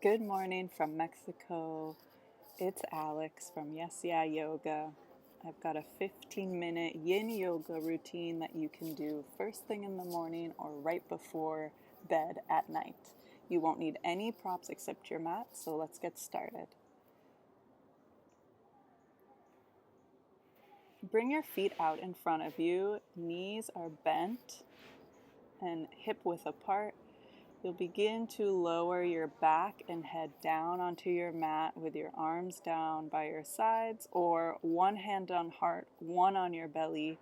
Good morning from Mexico. It's Alex from Yoga. I've got a 15-minute Yin Yoga routine that you can do first thing in the morning or right before bed at night. You won't need any props except your mat, so let's get started. Bring your feet out in front of you. Knees are bent and hip width apart. You'll begin to lower your back and head down onto your mat with your arms down by your sides or one hand on heart, one on your belly.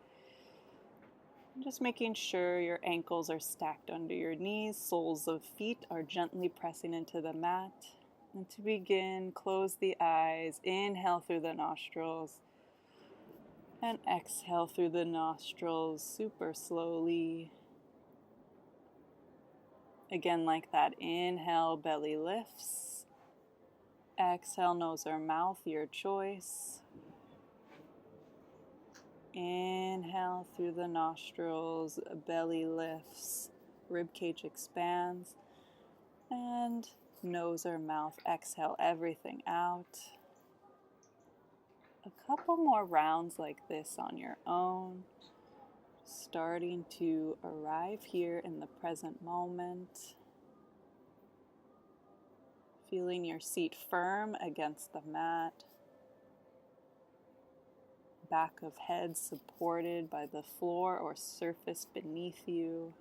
Just making sure your ankles are stacked under your knees, soles of feet are gently pressing into the mat. And to begin, close the eyes, inhale through the nostrils and exhale through the nostrils super slowly. Again, like that, inhale, belly lifts. Exhale, nose or mouth, your choice. Inhale through the nostrils, belly lifts, ribcage expands. And nose or mouth, exhale everything out. A couple more rounds like this on your own. Starting to arrive here in the present moment. Feeling your seat firm against the mat. Back of head supported by the floor or surface beneath you.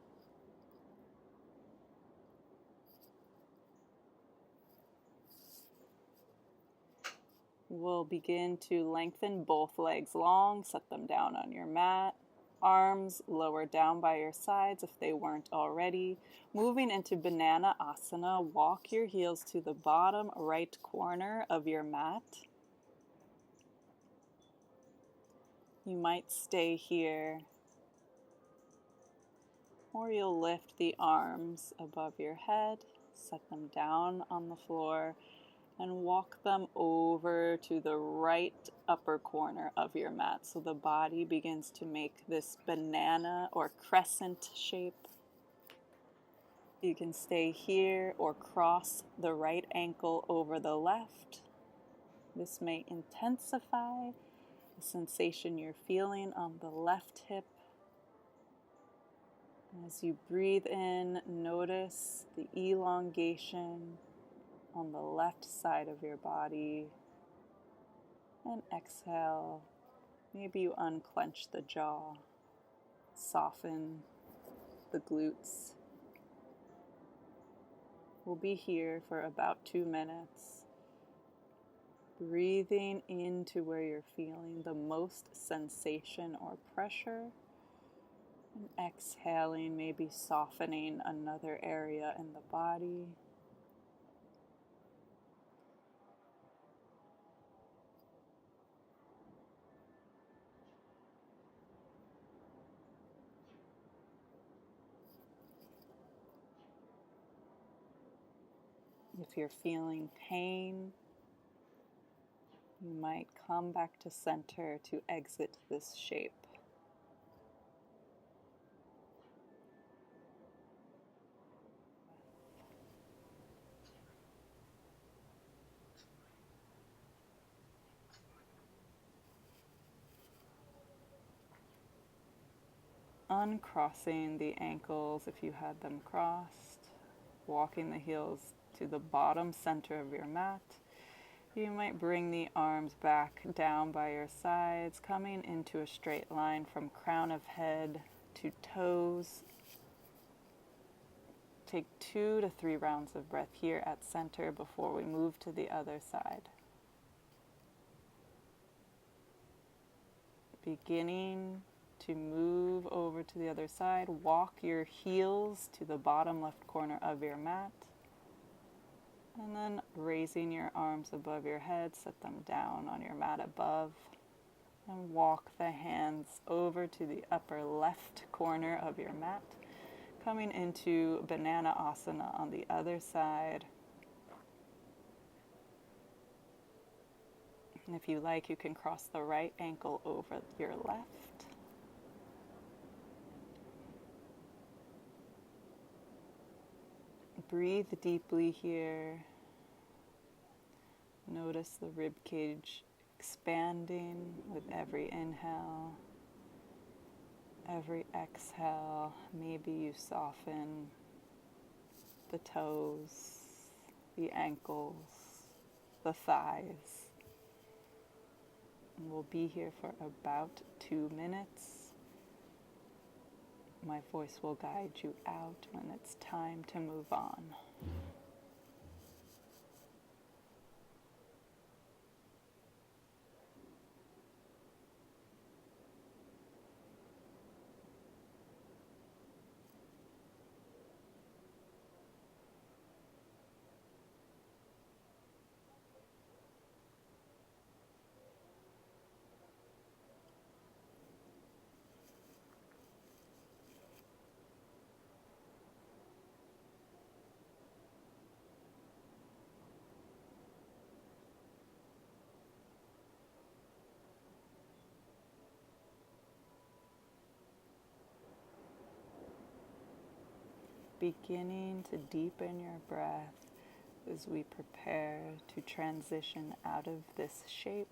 We'll begin to lengthen both legs long, set them down on your mat. Arms lower down by your sides if they weren't already. Moving into Banana Asana, walk your heels to the bottom right corner of your mat. You might stay here, or you'll lift the arms above your head, set them down on the floor, and walk them over to the right upper corner of your mat. So the body begins to make this banana or crescent shape. You can stay here or cross the right ankle over the left. This may intensify the sensation you're feeling on the left hip. As you breathe in, notice the elongation on the left side of your body, and exhale. Maybe you unclench the jaw, soften the glutes. We'll be here for about 2 minutes, breathing into where you're feeling the most sensation or pressure, and exhaling, maybe softening another area in the body. If you're feeling pain, you might come back to center to exit this shape. Uncrossing the ankles if you had them crossed, walking the heels to the bottom center of your mat. You might bring the arms back down by your sides, coming into a straight line from crown of head to toes. Take 2 to 3 rounds of breath here at center before we move to the other side. Beginning to move over to the other side, walk your heels to the bottom left corner of your mat. And then raising your arms above your head, set them down on your mat above. And walk the hands over to the upper left corner of your mat, coming into Banana Asana on the other side. And if you like, you can cross the right ankle over your left. Breathe deeply here. Notice the rib cage expanding with every inhale. Every exhale, maybe you soften the toes, the ankles, the thighs. And we'll be here for about 2 minutes. My voice will guide you out when it's time to move on. Beginning to deepen your breath as we prepare to transition out of this shape.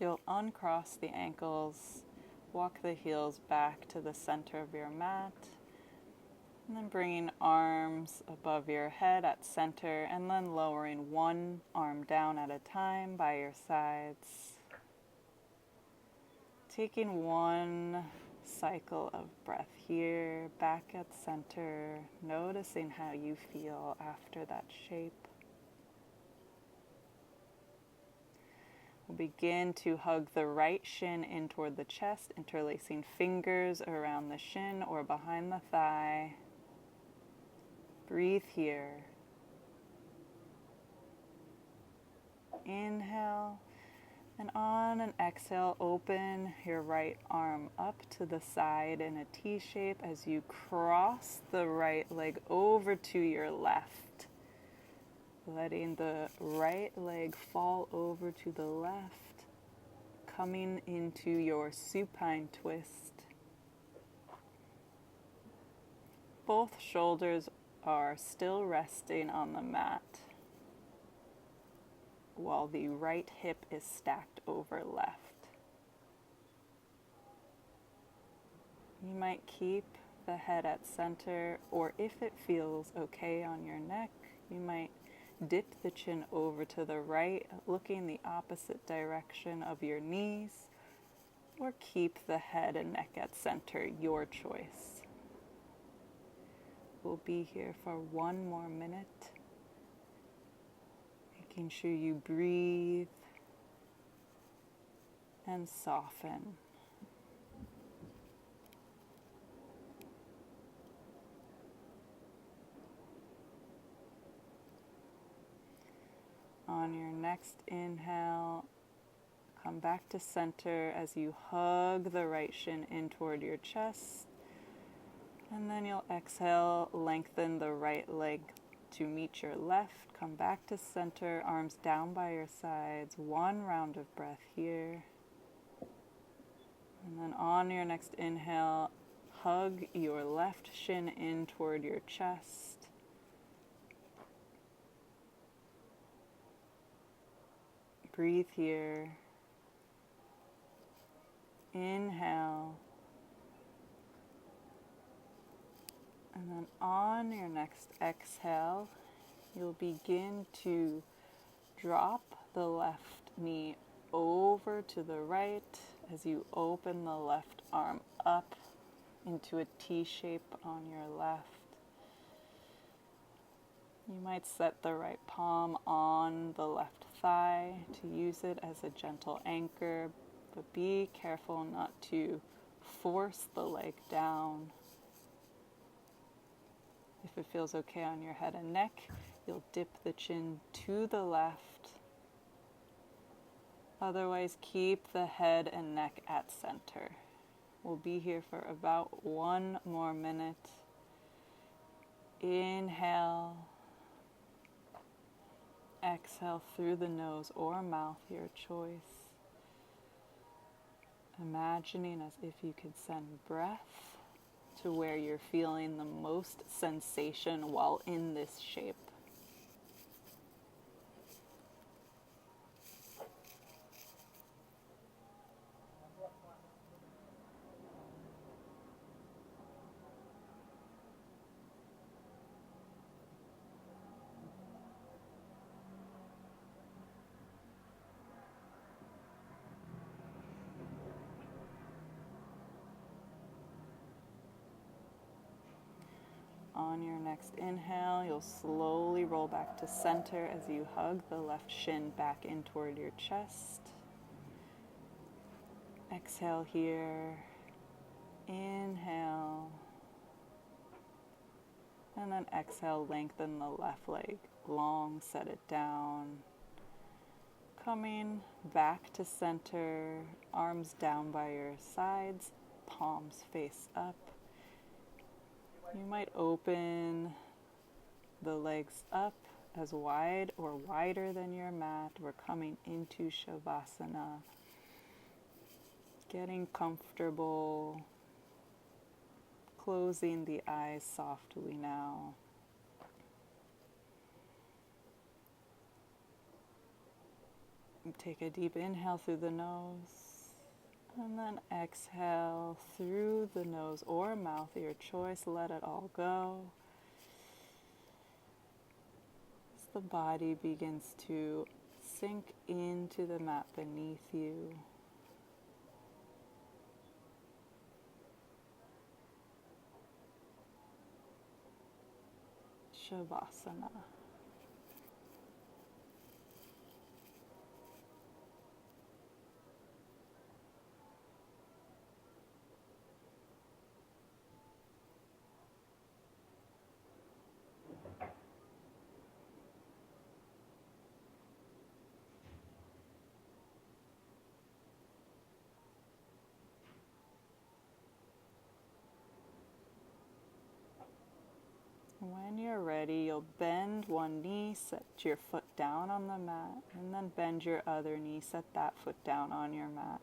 You'll uncross the ankles, walk the heels back to the center of your mat, and then bringing arms above your head at center, and then lowering one arm down at a time by your sides. Taking one cycle of breath here, back at center, noticing how you feel after that shape. We'll begin to hug the right shin in toward the chest, interlacing fingers around the shin or behind the thigh. Breathe here. Inhale, and on an exhale, open your right arm up to the side in a T shape as you cross the right leg over to your left. Letting the right leg fall over to the left, coming into your supine twist. Both shoulders are still resting on the mat, while the right hip is stacked over left. You might keep the head at center, or if it feels okay on your neck, you might dip the chin over to the right, looking the opposite direction of your knees, or keep the head and neck at center, your choice. We'll be here for 1 more minute, making sure you breathe and soften. On your next inhale, come back to center as you hug the right shin in toward your chest. And then you'll exhale, lengthen the right leg to meet your left. Come back to center, arms down by your sides. 1 round of breath here. And then on your next inhale, hug your left shin in toward your chest. Breathe here. Inhale. And then on your next exhale, you'll begin to drop the left knee over to the right as you open the left arm up into a T shape on your left. You might set the right palm on the left thigh to use it as a gentle anchor, but be careful not to force the leg down. If it feels okay on your head and neck, you'll dip the chin to the left Otherwise, keep the head and neck at center. We'll be here for about 1 more minute. Inhale. Exhale through the nose or mouth, your choice. Imagining as if you could send breath to where you're feeling the most sensation while in this shape. On your next inhale, you'll slowly roll back to center as you hug the left shin back in toward your chest. Exhale here. Inhale. And then exhale, lengthen the left leg long, set it down. Coming back to center, arms down by your sides, palms face up. You might open the legs up as wide or wider than your mat. We're coming into Shavasana. Getting comfortable. Closing the eyes softly now. Take a deep inhale through the nose. And then exhale through the nose or mouth, your choice, let it all go. As the body begins to sink into the mat beneath you. Shavasana. When you're ready, you'll bend one knee, set your foot down on the mat, and then bend your other knee, set that foot down on your mat.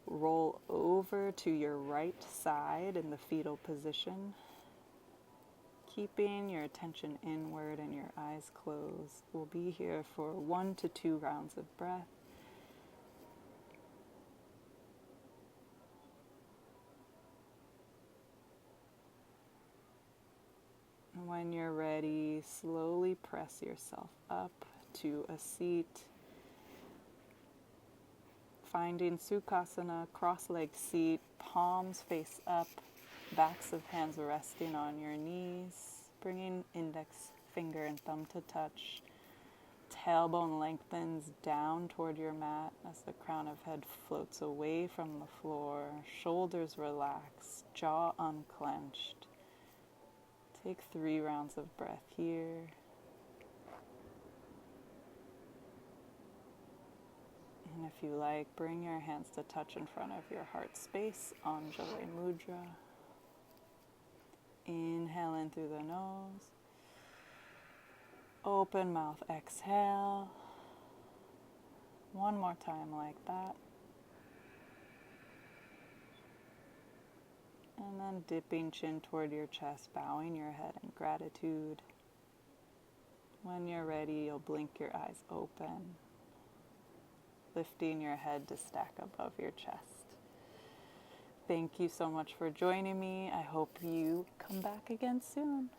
Roll over to your right side in the fetal position, keeping your attention inward and your eyes closed. We'll be here for 1 to 2 rounds of breath. When you're ready, slowly press yourself up to a seat. Finding Sukhasana, cross-legged seat, palms face up, backs of hands resting on your knees, bringing index finger and thumb to touch. Tailbone lengthens down toward your mat as the crown of head floats away from the floor, shoulders relaxed, jaw unclenched. Take 3 rounds of breath here. And if you like, bring your hands to touch in front of your heart space, Anjali Mudra. Inhale in through the nose. Open mouth, exhale. 1 more time like that. And then dipping chin toward your chest, bowing your head in gratitude. When you're ready, you'll blink your eyes open, lifting your head to stack above your chest. Thank you so much for joining me. I hope you come back again soon.